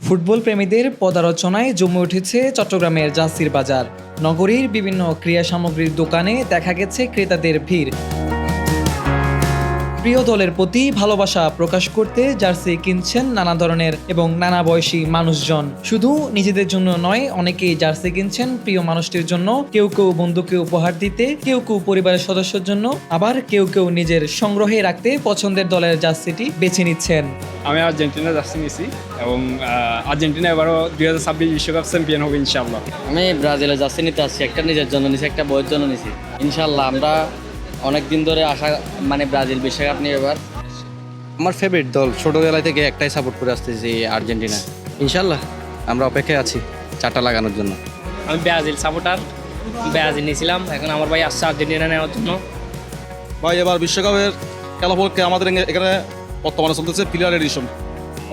Football প্রেমীদের পদালোচনায় জমে উঠেছে চট্টগ্রামের জার্সির বাজার। নগরীর বিভিন্ন ক্রীড়া সামগ্রীর দোকানে দেখা গেছে ক্রেতাদের ভিড়। প্রিয় দলের প্রতি ভালোবাসা প্রকাশ করতে জার্সি কিনছেন নানা ধরনের এবং নানা বয়সী মানুষজন। শুধু নিজেদের জন্য নয়, অনেকেই জার্সি কিনছেন প্রিয় মানুষটির জন্য। কেউ কেউ বন্ধুকে উপহার দিতে, কেউ কেউ পরিবারের সদস্যের জন্য, আবার কেউ কেউ নিজের সংগ্রহে রাখতে পছন্দের দলের জার্সিটি বেছে নিচ্ছেন। আমি আর্জেন্টিনা জার্সি নিয়েছি এবং আর্জেন্টিনা এবারও 2026 বিশ্বকাপ চ্যাম্পিয়ন হবে ইনশাআল্লাহ। আমি ব্রাজিলের জার্সি নিতে আসছি, একটা নিজের জন্য নিছি, একটা বইয়ের জন্য নিছি। ইনশাআল্লাহ আমরা অনেক দিন ধরে আশা ব্রাজিল বিশ্বকাপ নিয়ে এবার। আমার ফেভারিট দল, ছোটবেলা থেকে একটাই সাপোর্ট করে আসতেছি, আর্জেন্টিনা। ইনশাল্লাহ আমরা অপেক্ষায় আছি চারটা লাগানোর জন্য। আমি ব্রাজিল সাপোর্টার, ব্রাজিল নিয়েছিলাম, এখন আমার ভাই আসছে আর্জেন্টিনা নেওয়ার জন্য। ভাই এবার বিশ্বকাপের খেলা উপলক্ষে আমাদের এখানে বর্তমানে চলতেছে প্লেয়ার এডিশন,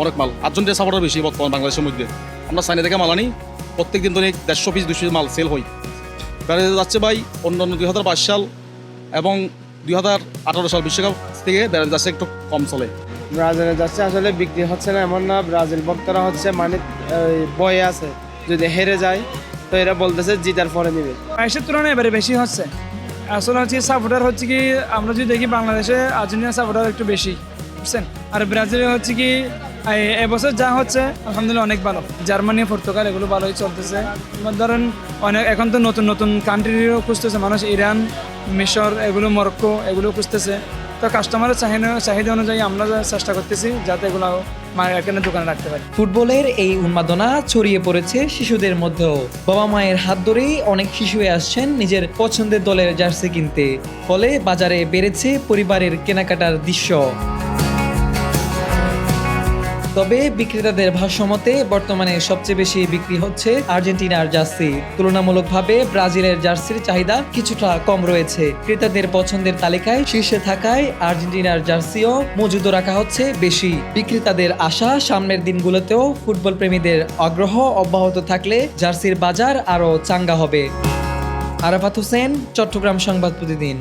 অনেক মাল। আর্জেন্টিনা সাপোর্টার বেশি বর্তমান বাংলাদেশের মধ্যে। আমরা চাইনা থেকে মাল আনি, প্রত্যেক দিন ধরে 150 পিস 200 মাল সেল হই। ব্রাজিল যাচ্ছে ভাই অন্যান্য 2022 সাল এবং 2018 সাল বিশ্বকাপ থেকে ব্রাজিল যাচ্ছে একটু কম চলে। ব্রাজিলের যাচ্ছে আসলে বিক্রি হচ্ছে না এমন না, ব্রাজিল ভক্তরা হচ্ছে মানে বয়ে আছে, যদি হেরে যায় তো এরা বলতেছে জিতার পরে নিবে। বয়সের তুলনায় এবারে বেশি হচ্ছে। আসলে হচ্ছে সাপোর্টার হচ্ছে কি, আমরা যদি দেখি বাংলাদেশে আর্জেন্টিনা সাপোর্টার একটু বেশি, বুঝছেন। আর ব্রাজিলে হচ্ছে কি এবছর যা হচ্ছে আলহামদুলিল্লাহ অনেক ভালো। জার্মানি, পর্তুগাল এগুলো ভালোই চলতেছে। ধরেন অনেক এখন তো নতুন নতুন কান্ট্রিরও খুঁজতেছে মানুষ, ইরান, মিশর, এগুলো মরক্কো এগুলো খুঁজতেছে। তো কাস্টমারের চাহিদা অনুযায়ী আমরা চেষ্টা করতেছি যাতে এগুলো এখানে দোকানে রাখতে পারি। ফুটবলের এই উন্মাদনা ছড়িয়ে পড়েছে শিশুদের মধ্যেও। বাবা মায়ের হাত ধরেই অনেক শিশুই আসছেন নিজের পছন্দের দলের জার্সি কিনতে। ফলে বাজারে বেড়েছে পরিবারের কেনাকাটার দৃশ্য। তবে বিক্রেতাদের ভাষ্যমতে বর্তমানে সবচেয়ে বেশি বিক্রি হচ্ছে আর্জেন্টিনার জার্সি। তুলনামূলকভাবে ব্রাজিলের জার্সির চাহিদা কিছুটা কম রয়েছে। ক্রেতাদের পছন্দের তালিকায় শীর্ষে থাকায় আর্জেন্টিনার জার্সিও মজুদ রাখা হচ্ছে বেশি। বিক্রেতাদের আশা, সামনের দিনগুলোতেও ফুটবল প্রেমীদের আগ্রহ অব্যাহত থাকলে জার্সির বাজার আরও চাঙ্গা হবে। আরাফাত হোসেন, চট্টগ্রাম সংবাদ প্রতিদিন।